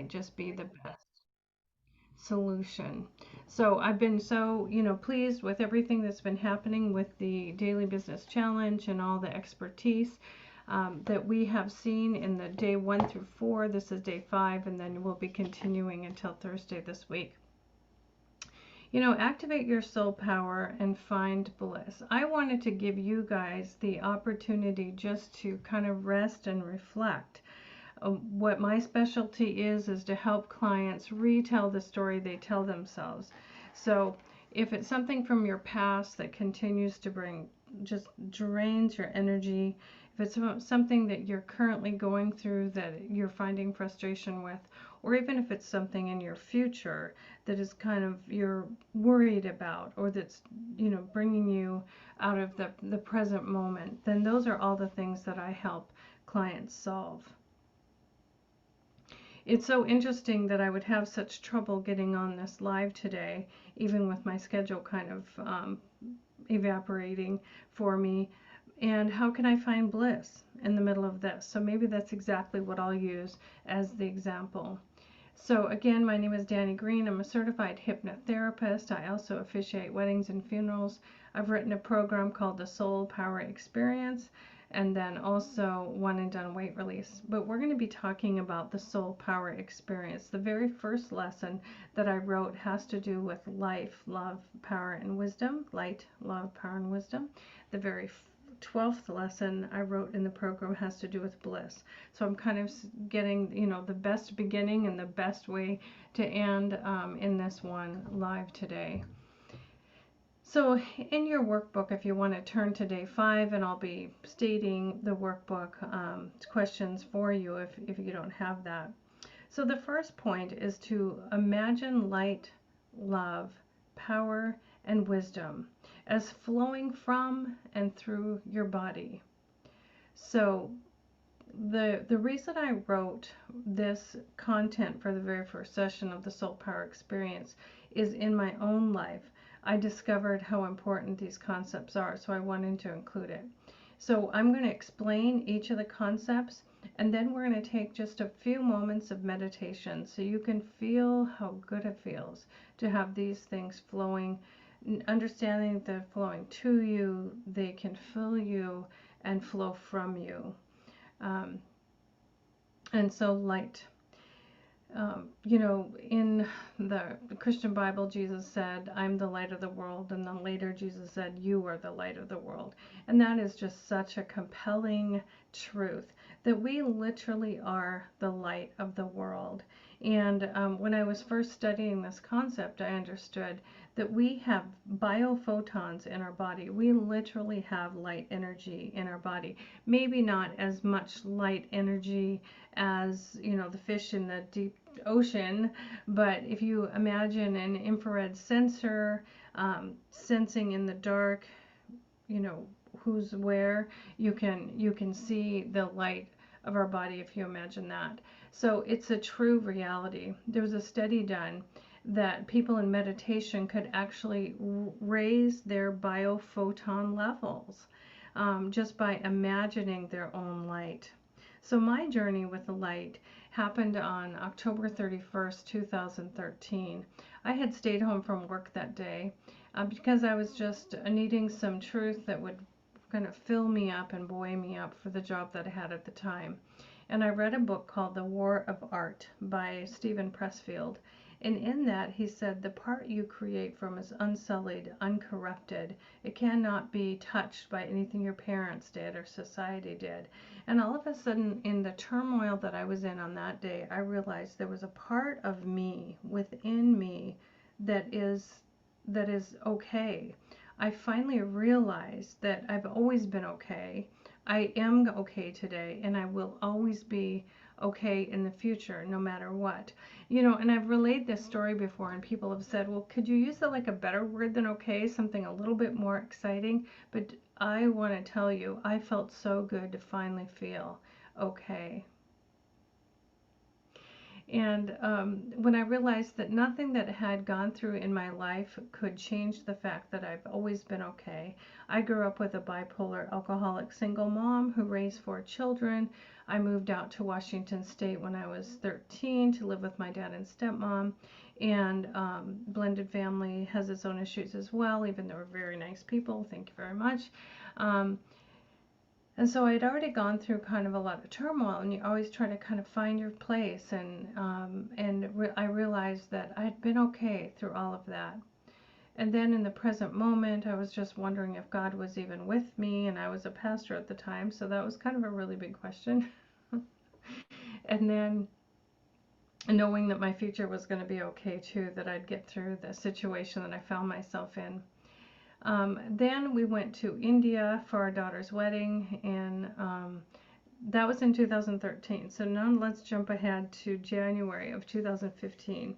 might just be the best solution. So I've been so, pleased with everything that's been happening with the Daily Business Challenge and all the expertise that we have seen in the day 1 through 4. This is day 5, and then we'll be continuing until Thursday this week. Activate your soul power and find bliss. I wanted to give you guys the opportunity just to kind of rest and reflect. What my specialty is to help clients retell the story they tell themselves. So if it's something from your past that continues to just drains your energy, if it's something that you're currently going through that you're finding frustration with, or even if it's something in your future that is kind of you're worried about, or that's bringing you out of the present moment, then those are all the things that I help clients solve. It's so interesting that I would have such trouble getting on this live today, even with my schedule kind of evaporating for me. And how can I find bliss in the middle of this? So maybe that's exactly what I'll use as the example. So again, my name is Dani Green. I'm a certified hypnotherapist. I also officiate weddings and funerals. I've written a program called the Soul Power Experience, and then also one and done weight release. But we're going to be talking about the Soul Power Experience. The very first lesson that I wrote has to do with life, love, power, and wisdom. Light, love, power, and wisdom. The very 12th lesson I wrote in the program has to do with bliss. So I'm kind of getting, the best beginning and the best way to end in this one live today. So in your workbook, if you want to turn to day 5, and I'll be stating the workbook questions for you if you don't have that. So the first point is to imagine light, love, power, and wisdom as flowing from and through your body. So the reason I wrote this content for the very first session of the Soul Power Experience is in my own life. I discovered how important these concepts are, so I wanted to include it. So I'm going to explain each of the concepts, and then we're going to take just a few moments of meditation so you can feel how good it feels to have these things flowing, understanding that they're flowing to you, they can fill you and flow from you. And so light. In the Christian Bible, Jesus said, I'm the light of the world. And then later Jesus said, you are the light of the world. And that is just such a compelling truth that we literally are the light of the world. And when I was first studying this concept, I understood that we have biophotons in our body. We literally have light energy in our body. Maybe not as much light energy as, the fish in the deep ocean, but if you imagine an infrared sensor sensing in the dark, who's where, you can see the light of our body if you imagine that. So it's a true reality. There was a study done that people in meditation could actually raise their biophoton levels just by imagining their own light. So my journey with the light happened on October 31st, 2013. I had stayed home from work that day because I was just needing some truth that would kind of fill me up and buoy me up for the job that I had at the time. And I read a book called The War of Art by Stephen Pressfield. And in that, he said, the part you create from is unsullied, uncorrupted. It cannot be touched by anything your parents did or society did. And all of a sudden, in the turmoil that I was in on that day, I realized there was a part of me, within me, that is okay. I finally realized that I've always been okay. I am okay today, and I will always be okay in the future, no matter what. And I've relayed this story before, and people have said, well, could you use a better word than okay, something a little bit more exciting? But I want to tell you, I felt so good to finally feel okay. And when I realized that nothing that had gone through in my life could change the fact that I've always been okay. I grew up with a bipolar alcoholic single mom who raised 4 children. I moved out to Washington State when I was 13 to live with my dad and stepmom. And blended family has its own issues as well, even though we're very nice people. Thank you very much. Um, and so I'd already gone through kind of a lot of turmoil, and you always try to kind of find your place. And I realized that I had been okay through all of that. And then in the present moment, I was just wondering if God was even with me, and I was a pastor at the time, so that was kind of a really big question. And then knowing that my future was going to be okay too, that I'd get through the situation that I found myself in. Then we went to India for our daughter's wedding, and that was in 2013. So now let's jump ahead to January of 2015.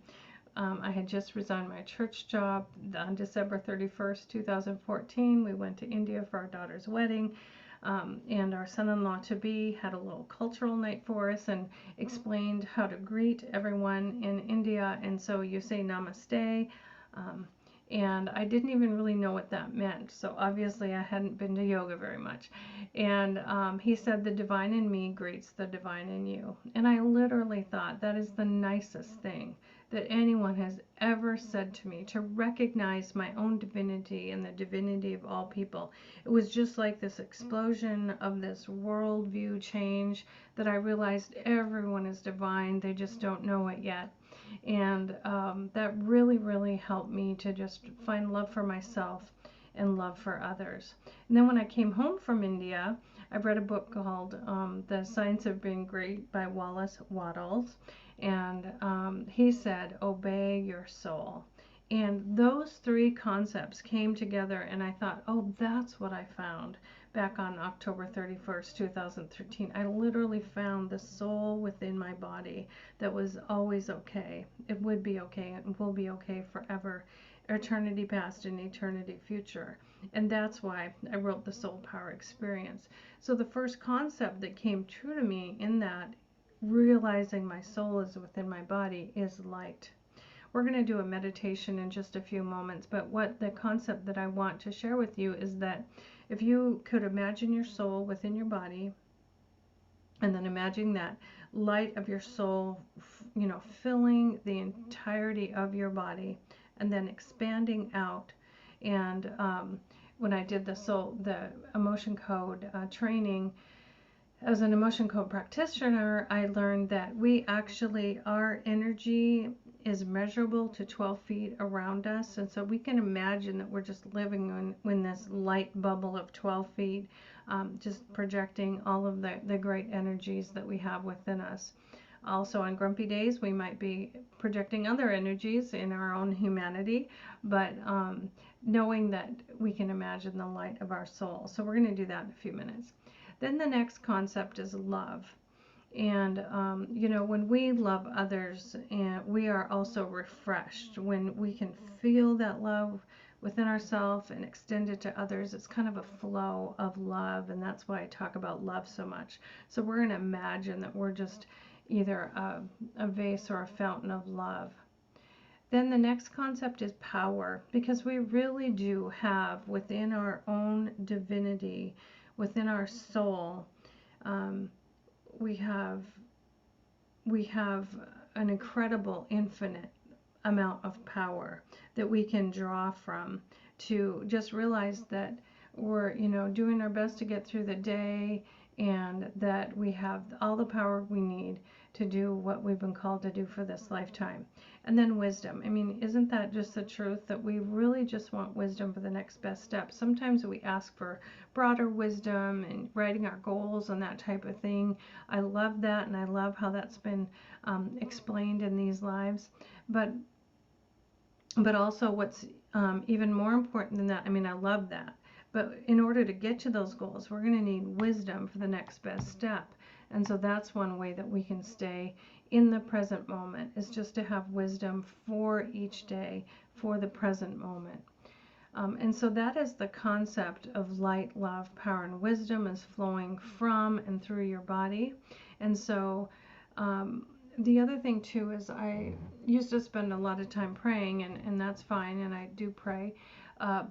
I had just resigned my church job on December 31st, 2014. We went to India for our daughter's wedding. And our son-in-law to be had a little cultural night for us and explained how to greet everyone in India. And so you say namaste. And I didn't even really know what that meant. So obviously I hadn't been to yoga very much. And he said, the divine in me greets the divine in you. And I literally thought that is the nicest thing that anyone has ever said to me, to recognize my own divinity and the divinity of all people. It was just like this explosion of this worldview change that I realized everyone is divine. They just don't know it yet. And that really, really helped me to just find love for myself and love for others. And then when I came home from India, I read a book called The Science of Being Great by Wallace Wattles. And he said, obey your soul. And those 3 concepts came together, and I thought, oh, that's what I found back on October 31st, 2013. I literally found the soul within my body that was always okay. It would be okay and will be okay forever, eternity past and eternity future. And that's why I wrote the Soul Power Experience. So the first concept that came true to me in that, realizing my soul is within my body, is light. We're going to do a meditation in just a few moments, but what the concept that I want to share with you is that if you could imagine your soul within your body, and then imagine that light of your soul, filling the entirety of your body, and then expanding out. And when I did the emotion code training, as an emotion code practitioner, I learned that our energy is measurable to 12 feet around us. And so we can imagine that we're just living in this light bubble of 12 feet, just projecting all of the great energies that we have within us. Also, on grumpy days, we might be projecting other energies in our own humanity, but knowing that we can imagine the light of our soul. So we're going to do that in a few minutes. Then the next concept is love. And, when we love others, and we are also refreshed. When we can feel that love within ourselves and extend it to others, it's kind of a flow of love. And that's why I talk about love so much. So we're going to imagine that we're just either a vase or a fountain of love. Then the next concept is power, because we really do have within our own divinity, within our soul, we have an incredible, infinite amount of power that we can draw from, to just realize that we're, doing our best to get through the day, and that we have all the power we need to do what we've been called to do for this lifetime. And then wisdom. I mean, isn't that just the truth, that we really just want wisdom for the next best step? Sometimes we ask for broader wisdom and writing our goals and that type of thing. I love that, and I love how that's been explained in these lives. But also what's even more important than that, I mean, I love that. But in order to get to those goals, we're going to need wisdom for the next best step. And so that's one way that we can stay in the present moment, is just to have wisdom for each day, for the present moment. And so that is the concept of light, love, power, and wisdom, is flowing from and through your body. And so the other thing too is I used to spend a lot of time praying, and that's fine, and I do pray,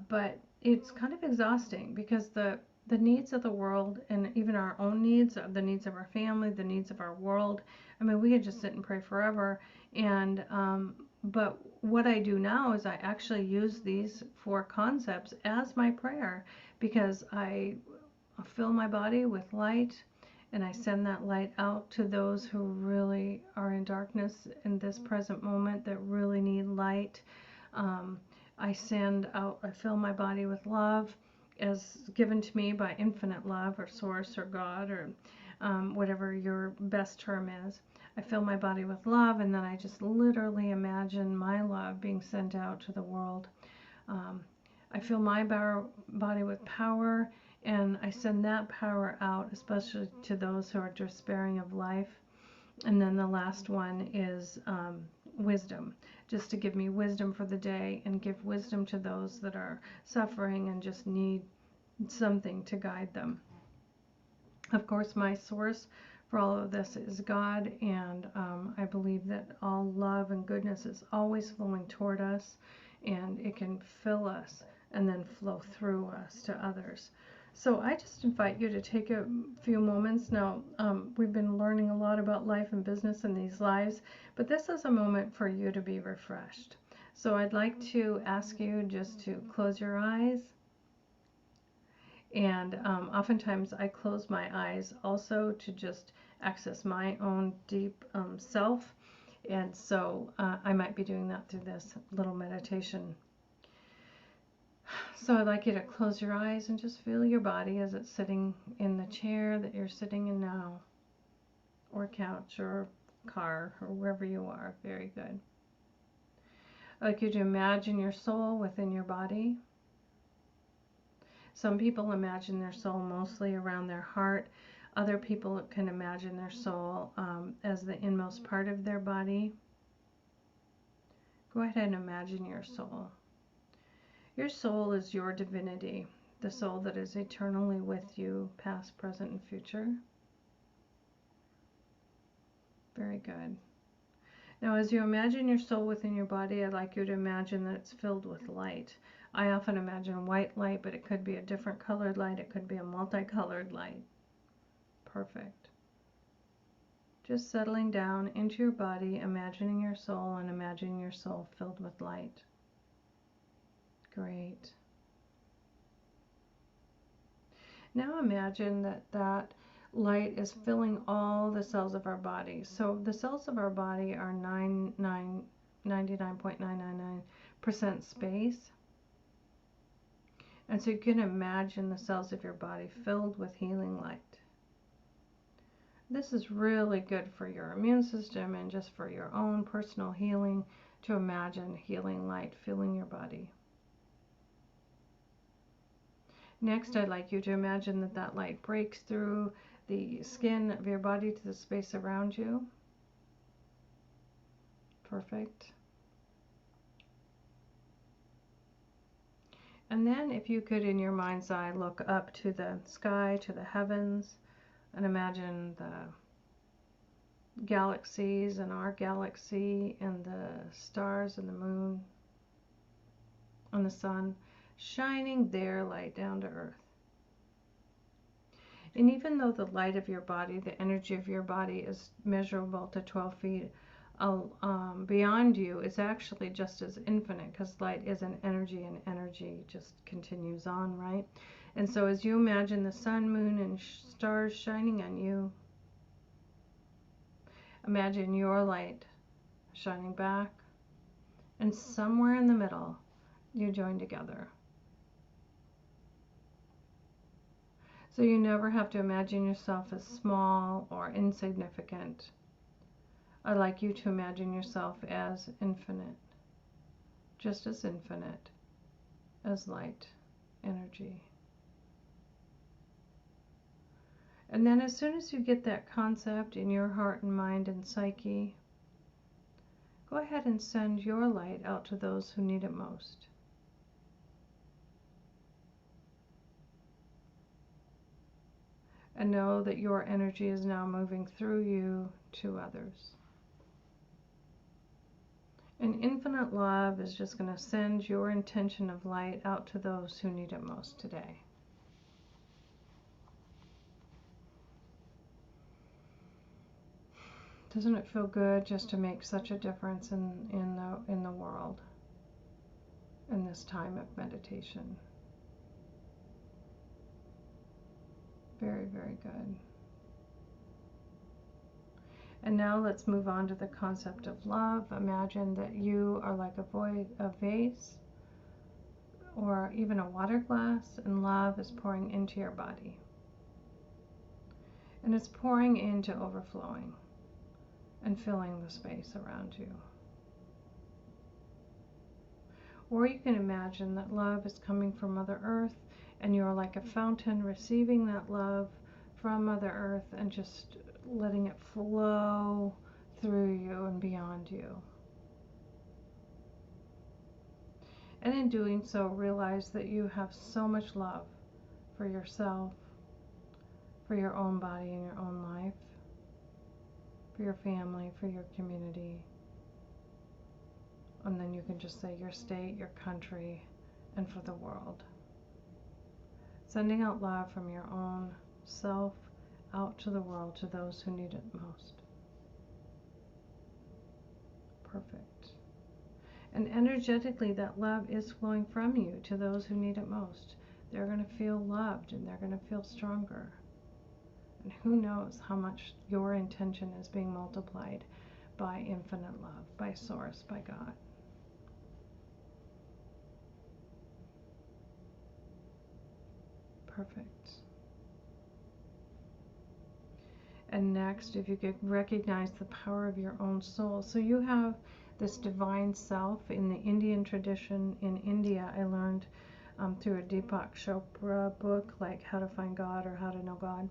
but it's kind of exhausting because the needs of the world and even our own needs, the needs of our family, the needs of our world. I mean, we could just sit and pray forever, and but what I do now is I actually use these four concepts as my prayer because I fill my body with light, and I send that light out to those who really are in darkness in this present moment that really need light. Um, I send out, I fill my body with love as given to me by infinite love or source or God or whatever your best term is. I fill my body with love, and then I just literally imagine my love being sent out to the world. Um, I fill my body with power, and I send that power out, especially to those who are despairing of life. And then the last one is wisdom, just to give me wisdom for the day and give wisdom to those that are suffering and just need something to guide them. Of course, my source for all of this is God, and I believe that all love and goodness is always flowing toward us, and it can fill us and then flow through us to others. So I just invite you to take a few moments now. We've been learning a lot about life and business in these lives, but this is a moment for you to be refreshed. So I'd like to ask you just to close your eyes. And oftentimes I close my eyes also to just access my own deep self. And so I might be doing that through this little meditation. So I'd like you to close your eyes and just feel your body as it's sitting in the chair that you're sitting in now, or couch, or car, or wherever you are. Very good. I'd like you to imagine your soul within your body. Some people imagine their soul mostly around their heart. Other people can imagine their soul as the inmost part of their body. Go ahead and imagine your soul. Your soul is your divinity, the soul that is eternally with you, past, present, and future. Very good. Now, as you imagine your soul within your body, I'd like you to imagine that it's filled with light. I often imagine white light, but it could be a different colored light. It could be a multicolored light. Perfect. Just settling down into your body, imagining your soul, and imagining your soul filled with light. Great. Now imagine that that light is filling all the cells of our body. So the cells of our body are 99.999% space. And so you can imagine the cells of your body filled with healing light. This is really good for your immune system and just for your own personal healing, to imagine healing light filling your body. Next, I'd like you to imagine that that light breaks through the skin of your body to the space around you. Perfect. And then if you could, in your mind's eye, look up to the sky, to the heavens, and imagine the galaxies and our galaxy and the stars and the moon and the sun shining their light down to earth. And even though the light of your body, the energy of your body is measurable to 12 feet beyond you, is actually just as infinite, because light is an energy, and energy just continues on, right? And so as you imagine the sun, moon, and stars shining on you, imagine your light shining back, and somewhere in the middle, you join together. So you never have to imagine yourself as small or insignificant. I'd like you to imagine yourself as infinite, just as infinite as light, energy. And then as soon as you get that concept in your heart and mind and psyche, go ahead and send your light out to those who need it most. And know that your energy is now moving through you to others. And infinite love is just going to send your intention of light out to those who need it most today. Doesn't it feel good just to make such a difference in the world in this time of meditation? Very, very good. And now let's move on to the concept of love. Imagine that you are like a vase or even a water glass, and love is pouring into your body. And it's pouring into overflowing and filling the space around you. Or you can imagine that love is coming from Mother Earth, and you're like a fountain receiving that love from Mother Earth and just letting it flow through you and beyond you. And in doing so, realize that you have so much love for yourself, for your own body and your own life, for your family, for your community. And then you can just say your state, your country, and for the world. Sending out love from your own self out to the world, to those who need it most. Perfect. And energetically, that love is flowing from you to those who need it most. They're going to feel loved and they're going to feel stronger. And who knows how much your intention is being multiplied by infinite love, by Source, by God. Perfect. And next, if you could recognize the power of your own soul. So you have this divine self. In the Indian tradition in India, I learned through a Deepak Chopra book, like How to Find God or How to Know God,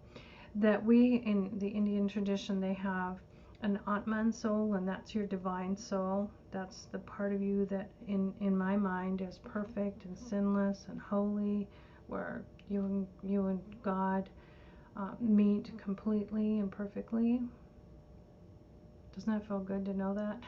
that we, in the Indian tradition, they have an Atman soul, and that's your divine soul. That's the part of you that, in my mind, is perfect and sinless and holy, where you and God meet completely and perfectly. Doesn't that feel good to know that?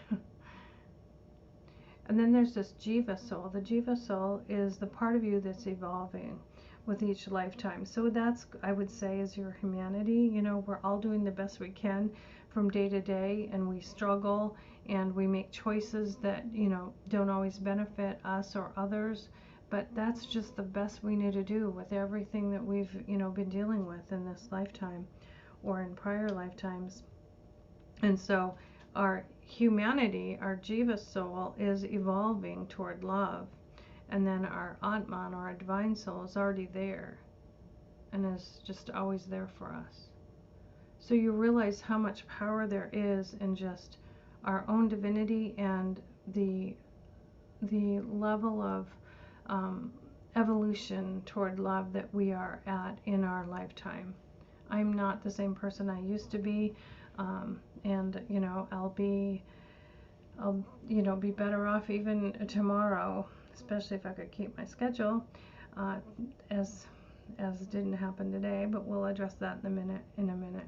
And then there's this Jiva soul. The Jiva soul is the part of you that's evolving with each lifetime. So that's, I would say, is your humanity. You know, we're all doing the best we can from day to day, and we struggle and we make choices that, you know, don't always benefit us or others. But that's just the best we need to do with everything that we've, you know, been dealing with in this lifetime or in prior lifetimes. And so our humanity, our Jiva soul, is evolving toward love. And then our Atman, or our divine soul, is already there and is just always there for us. So you realize how much power there is in just our own divinity and the level of evolution toward love that we are at in our lifetime. I'm not the same person I used to be, and you know, I'll you know, be better off even tomorrow, especially if I could keep my schedule, as didn't happen today, but we'll address that in a minute.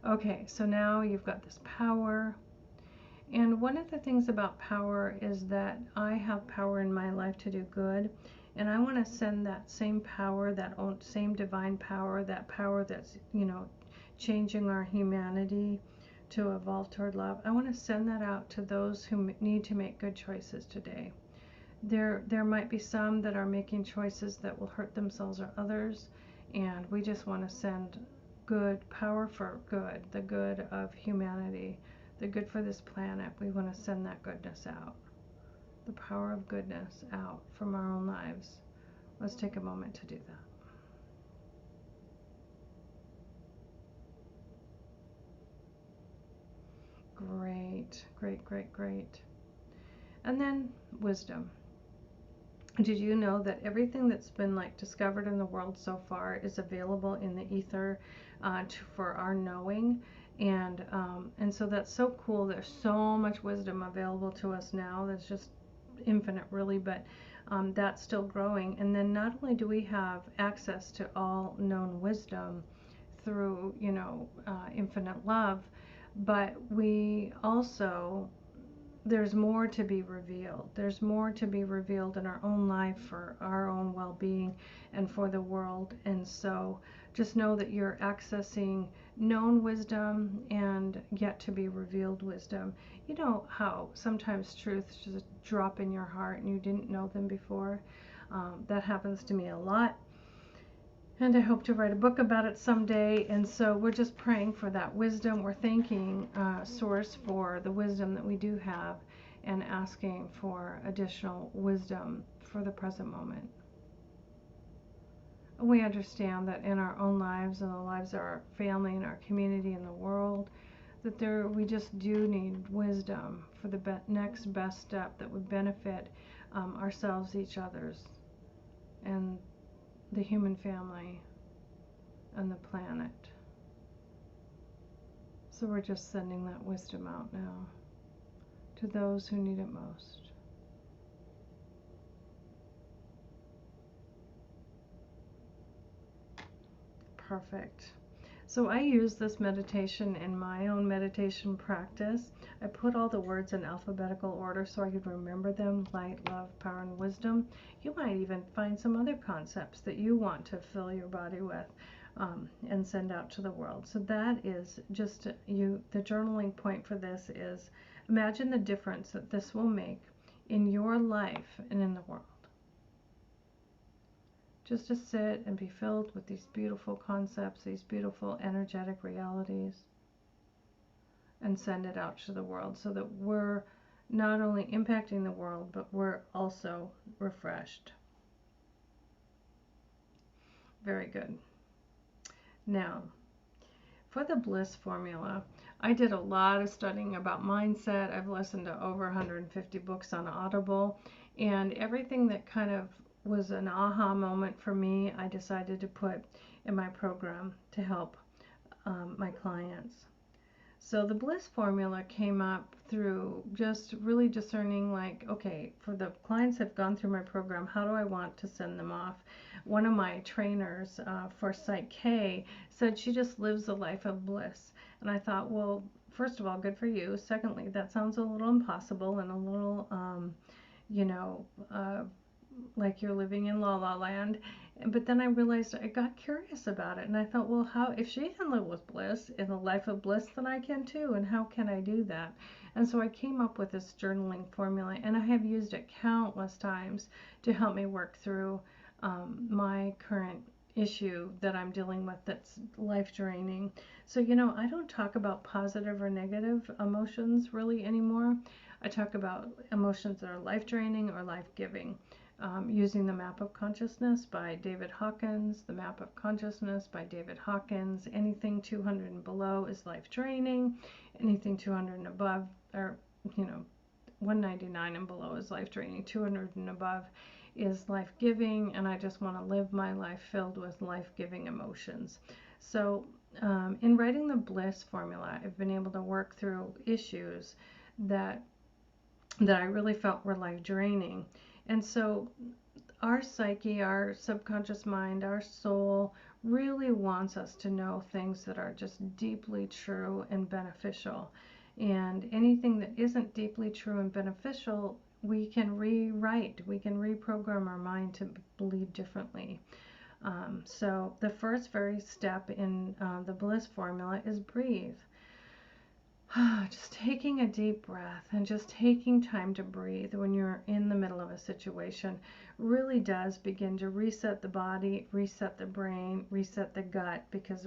Okay, so now you've got this power. And one of the things about power is that I have power in my life to do good, and I want to send that same power, that same divine power, that power that's, you know, changing our humanity to evolve toward love. I want to send that out to those who need to make good choices today. There might be some that are making choices that will hurt themselves or others, and we just want to send good power for good, the good of humanity, the good for this planet. We want to send that goodness out, the power of goodness out from our own lives. Let's take a moment to do that. Great, great, great, great. And then wisdom. Did you know that everything that's been like discovered in the world so far is available in the ether for our knowing? And so that's so cool. There's so much wisdom available to us now. That's just infinite, really, but that's still growing. And then not only do we have access to all known wisdom through, you know, infinite love, but we also there's more to be revealed. There's more to be revealed in our own life for our own well-being and for the world. And so just know that you're accessing known wisdom and yet to be revealed wisdom. You know how sometimes truths just drop in your heart and you didn't know them before? That happens to me a lot. And I hope to write a book about it someday. And so we're just praying for that wisdom. We're thanking Source for the wisdom that we do have and asking for additional wisdom for the present moment. We understand that in our own lives and the lives of our family and our community and the world, that we just do need wisdom for the next best step that would benefit ourselves, each others, and the human family and the planet. So we're just sending that wisdom out now to those who need it most. Perfect. So I use this meditation in my own meditation practice. I put all the words in alphabetical order so I could remember them: light, love, power, and wisdom. You might even find some other concepts that you want to fill your body with and send out to the world. So that is just the journaling point for this is imagine the difference that this will make in your life and in the world. Just to sit and be filled with these beautiful concepts, these beautiful energetic realities, and send it out to the world so that we're not only impacting the world, but we're also refreshed. Very good. Now, for the bliss formula, I did a lot of studying about mindset. I've listened to over 150 books on Audible, and everything that kind of was an aha moment for me, I decided to put in my program to help my clients. So the bliss formula came up through just really discerning, like, okay, for the clients that have gone through my program, how do I want to send them off? One of my trainers for Psych K said she just lives a life of bliss. And I thought, well, first of all, good for you. Secondly, that sounds a little impossible and a little, like you're living in La La Land. But then I realized I got curious about it, and I thought, well, how if she can live with bliss in a life of bliss, then I can too, and how can I do that? And so I came up with this journaling formula, and I have used it countless times to help me work through my current issue that I'm dealing with that's life draining. So, I don't talk about positive or negative emotions really anymore. I talk about emotions that are life draining or life giving. Using the Map of Consciousness by David Hawkins. The Map of Consciousness by David Hawkins. Anything 200 and below is life draining. Anything 200 and above, or 199 and below is life draining. 200 and above is life giving, and I just want to live my life filled with life giving emotions. So in writing the bliss formula, I've been able to work through issues that I really felt were life draining. And so our psyche, our subconscious mind, our soul really wants us to know things that are just deeply true and beneficial. And anything that isn't deeply true and beneficial, we can rewrite, we can reprogram our mind to believe differently. So the first very step in the bliss formula is breathe. Just taking a deep breath and just taking time to breathe when you're in the middle of a situation really does begin to reset the body, reset the brain, reset the gut, because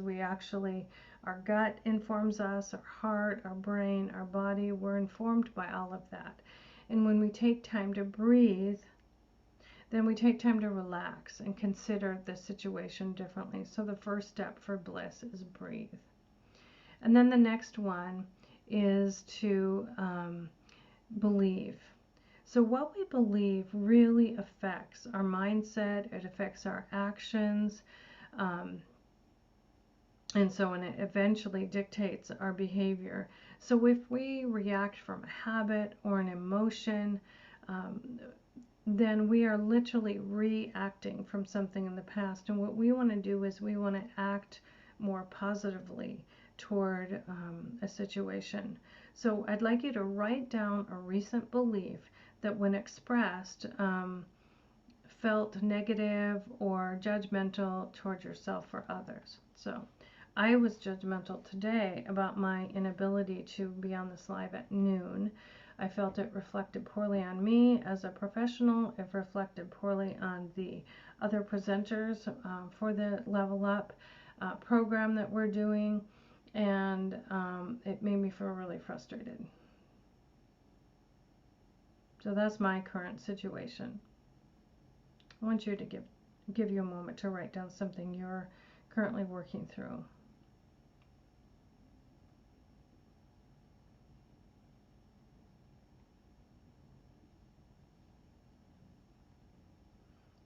our gut informs us, our heart, our brain, our body, we're informed by all of that. And when we take time to breathe, then we take time to relax and consider the situation differently. So the first step for bliss is breathe. And then the next one is to believe. So what we believe really affects our mindset, it affects our actions, and it eventually dictates our behavior. So if we react from a habit or an emotion, then we are literally reacting from something in the past. And what we want to do is we want to act more positively, toward a situation. So I'd like you to write down a recent belief that when expressed felt negative or judgmental toward yourself or others. So I was judgmental today about my inability to be on this live at noon. I felt it reflected poorly on me as a professional. It reflected poorly on the other presenters for the Level Up program that we're doing, and it made me feel really frustrated. So that's my current situation. I want you to give you a moment to write down something you're currently working through.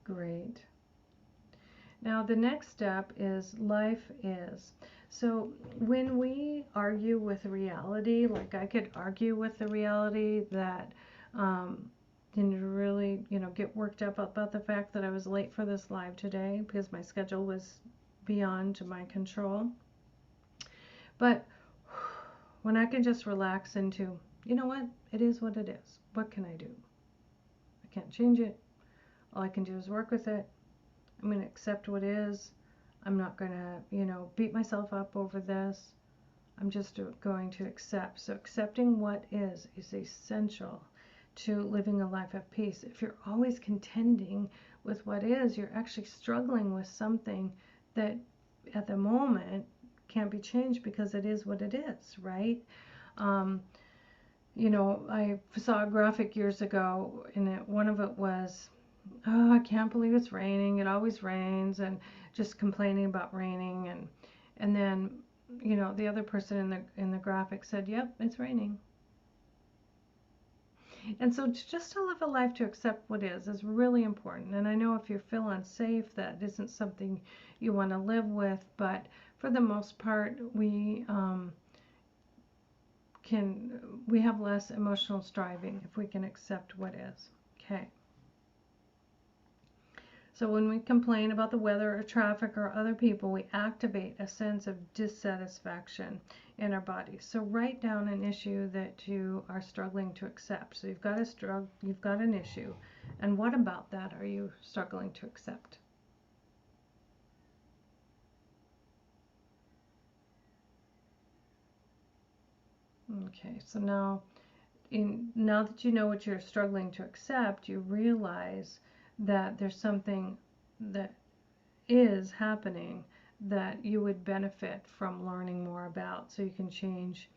Great. Now the next step is life is. So when we argue with reality, like I could argue with the reality that and really, get worked up about the fact that I was late for this live today because my schedule was beyond my control. But when I can just relax into, you know what, it is what it is. What can I do? I can't change it. All I can do is work with it. I'm going to accept what is. I'm not going to, beat myself up over this. I'm just going to accept. So accepting what is essential to living a life of peace. If you're always contending with what is, you're actually struggling with something that at the moment can't be changed because it is what it is, right? I saw a graphic years ago, and one of it was, oh, I can't believe it's raining. It always rains, and just complaining about raining, and then, the other person in the graphic said, yep, it's raining. And so just to live a life to accept what is really important. And I know if you feel unsafe, that isn't something you want to live with, but for the most part, we have less emotional striving if we can accept what is. Okay. So when we complain about the weather or traffic or other people, we activate a sense of dissatisfaction in our bodies. So write down an issue that you are struggling to accept. So you've got an issue, and what about that are you struggling to accept? Okay, so now that you know what you're struggling to accept, you realize that there's something that is happening that you would benefit from learning more about, so you can change,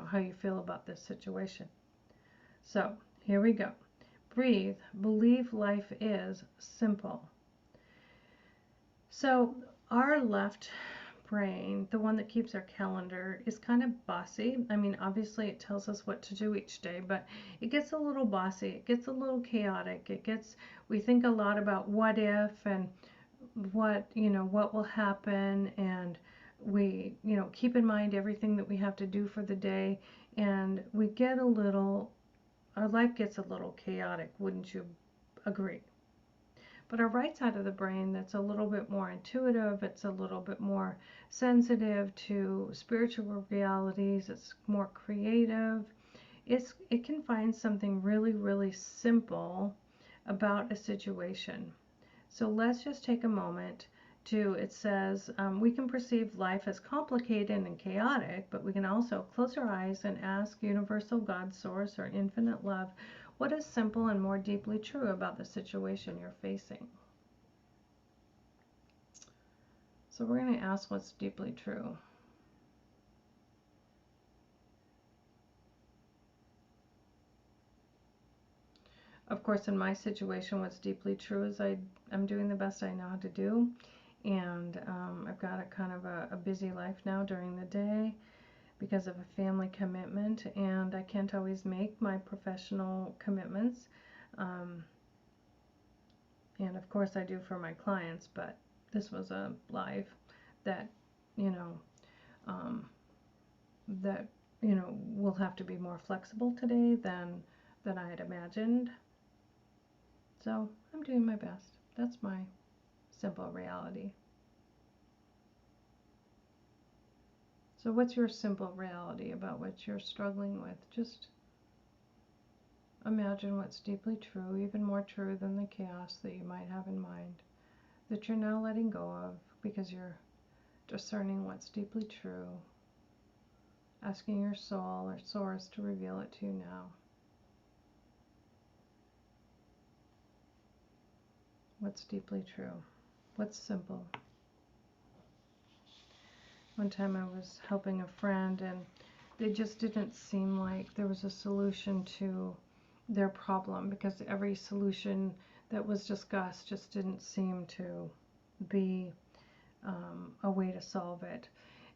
how you feel about this situation. So here we go. Breathe. Believe life is simple. So our left brain, the one that keeps our calendar, is kind of bossy. I mean, obviously it tells us what to do each day, but it gets a little bossy. It gets a little chaotic. We think a lot about what if and what will happen, and we, keep in mind everything that we have to do for the day, and our life gets a little chaotic, wouldn't you agree? But our right side of the brain, that's a little bit more intuitive, it's a little bit more sensitive to spiritual realities, it's more creative. It can find something really, really simple about a situation. So let's just take a moment it says, we can perceive life as complicated and chaotic, but we can also close our eyes and ask universal God, source, or infinite love, what is simple and more deeply true about the situation you're facing? So we're going to ask what's deeply true. Of course, in my situation, what's deeply true is I'm doing the best I know how to do. And I've got a kind of a busy life now during the day because of a family commitment, and I can't always make my professional commitments. And of course I do for my clients, but this was a live that, will have to be more flexible today than I had imagined. So I'm doing my best. That's my simple reality. So what's your simple reality about what you're struggling with? Just imagine what's deeply true, even more true than the chaos that you might have in mind, that you're now letting go of because you're discerning what's deeply true, asking your soul or source to reveal it to you now. What's deeply true? What's simple? One time I was helping a friend and they just didn't seem like there was a solution to their problem, because every solution that was discussed just didn't seem to be a way to solve it.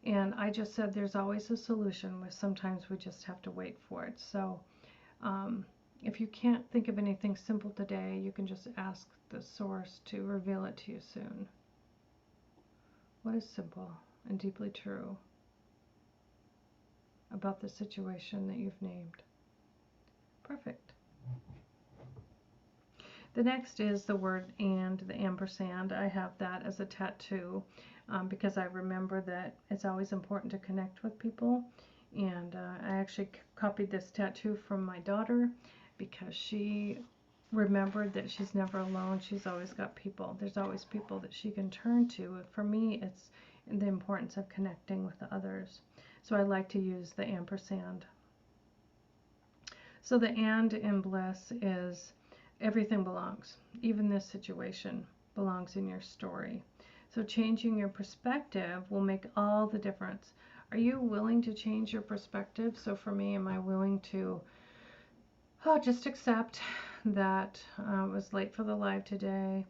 And I just said there's always a solution, but sometimes we just have to wait for it. So if you can't think of anything simple today, you can just ask the source to reveal it to you soon. What is simple and deeply true about the situation that you've named? Perfect. The next is the word and, the ampersand. I have that as a tattoo because I remember that it's always important to connect with people. And I actually copied this tattoo from my daughter because she remembered that she's never alone. She's always got people. There's always people that she can turn to. For me, it's the importance of connecting with the others. So I like to use the ampersand. So the and in bliss is everything belongs. Even this situation belongs in your story. So changing your perspective will make all the difference. Are you willing to change your perspective? So for me, am I willing to just accept that I was late for the live today,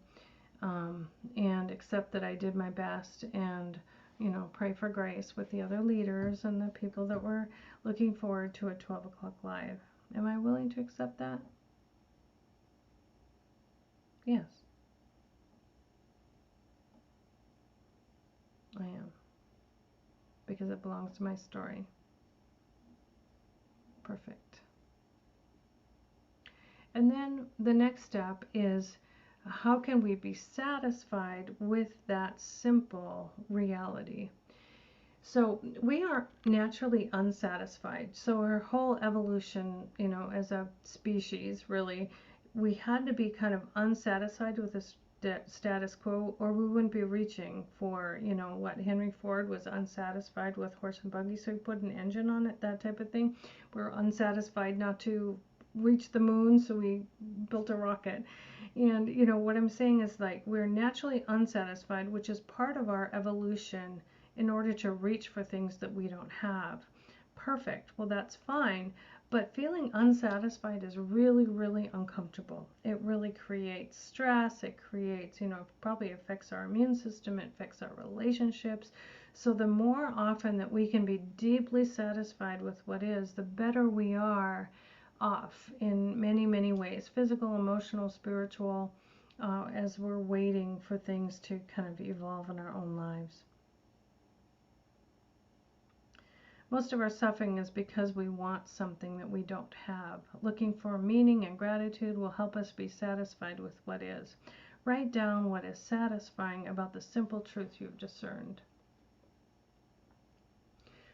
and accept that I did my best, and pray for grace with the other leaders and the people that were looking forward to a 12 o'clock live? Am I willing to accept that? Yes, I am. Because it belongs to my story. Perfect. And then the next step is, how can we be satisfied with that simple reality? So we are naturally unsatisfied. So our whole evolution, as a species, really, we had to be kind of unsatisfied with the status quo, or we wouldn't be reaching for, what Henry Ford was unsatisfied with horse and buggy, so he put an engine on it, that type of thing. We're unsatisfied not to reach the moon, so we built a rocket. And, what I'm saying is, like, we're naturally unsatisfied, which is part of our evolution in order to reach for things that we don't have. Perfect. Well, that's fine. But feeling unsatisfied is really, really uncomfortable. It really creates stress. It creates, probably affects our immune system. It affects our relationships. So the more often that we can be deeply satisfied with what is, the better we are off in many, many ways, physical, emotional, spiritual, as we're waiting for things to kind of evolve in our own lives. Most of our suffering is because we want something that we don't have. Looking for meaning and gratitude will help us be satisfied with what is. Write down what is satisfying about the simple truth you've discerned.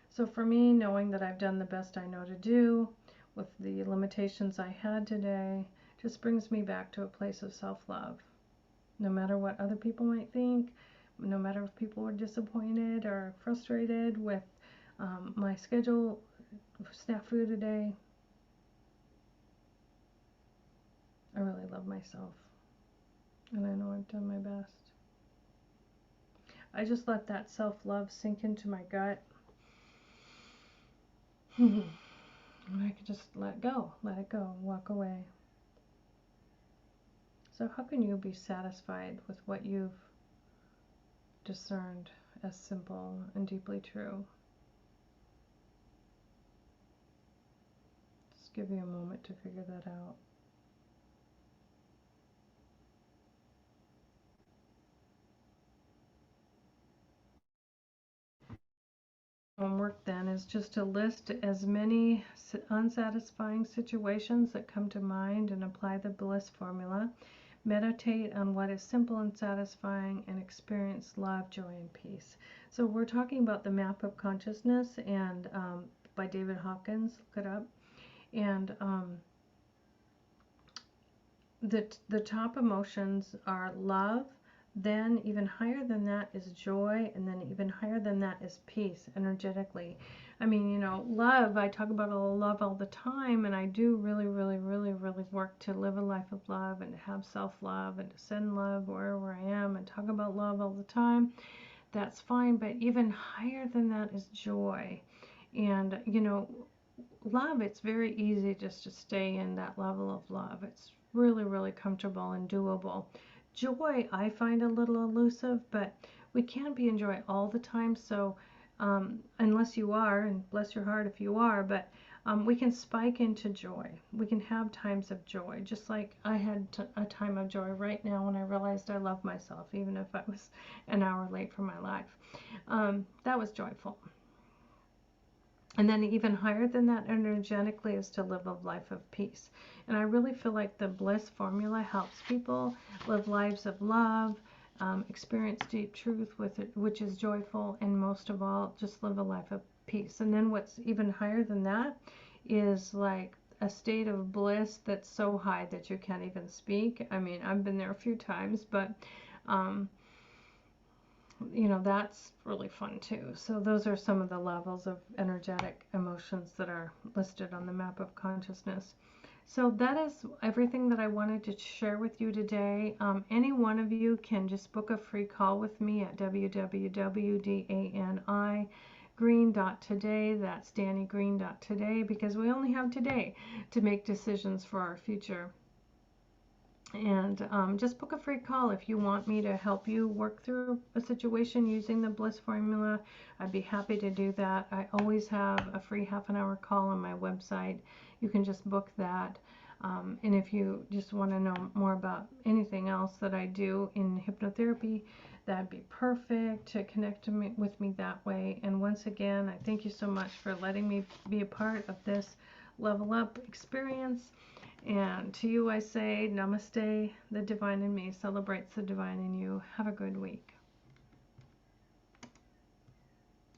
So for me, knowing that I've done the best I know to do with the limitations I had today just brings me back to a place of self-love. No matter what other people might think, no matter if people were disappointed or frustrated with my schedule snafu today, I really love myself, and I know I've done my best. I just let that self-love sink into my gut, and I can just let it go, walk away. So how can you be satisfied with what you've discerned as simple and deeply true? Just give you a moment to figure that out. Homework then is just to list as many unsatisfying situations that come to mind and apply the bliss formula. meditate on what is simple and satisfying, and experience love, joy, and peace. So we're talking about the map of consciousness, and by David Hawkins. Look it up. And the top emotions are love, then even higher than that is joy, and then even higher than that is peace energetically. I mean, you know, love, I talk about love all the time, and I do really, really, really, really work to live a life of love and to have self-love and to send love wherever I am and talk about love all the time. That's fine, but even higher than that is joy. And, you know, love, it's very easy just to stay in that level of love. It's really, really comfortable and doable. Joy, I find a little elusive, but we can't be in joy all the time. So, unless you are, and bless your heart if you are, but we can spike into joy. We can have times of joy, just like I had a time of joy right now when I realized I love myself, even if I was an hour late for my life. That was joyful. And then even higher than that energetically is to live a life of peace. And I really feel like the bliss formula helps people live lives of love, experience deep truth with it, which is joyful, and most of all, just live a life of peace. And then what's even higher than that is like a state of bliss that's so high that you can't even speak. I mean, I've been there a few times, but you know, that's really fun too. So those are some of the levels of energetic emotions that are listed on the map of consciousness. So that is everything that I wanted to share with you today. Any one of you can just book a free call with me at www.danigreen.today. That's danigreen.today, because we only have today to make decisions for our future. And just book a free call if you want me to help you work through a situation using the bliss formula. I'd be happy to do that. I always have a free half-an-hour call on my website. You can just book that. And if you just want to know more about anything else that I do in hypnotherapy, that'd be perfect to connect with me that way. And once again, I thank you so much for letting me be a part of this level up experience. And to you I say, namaste. The divine in me celebrates the divine in you. Have a good week.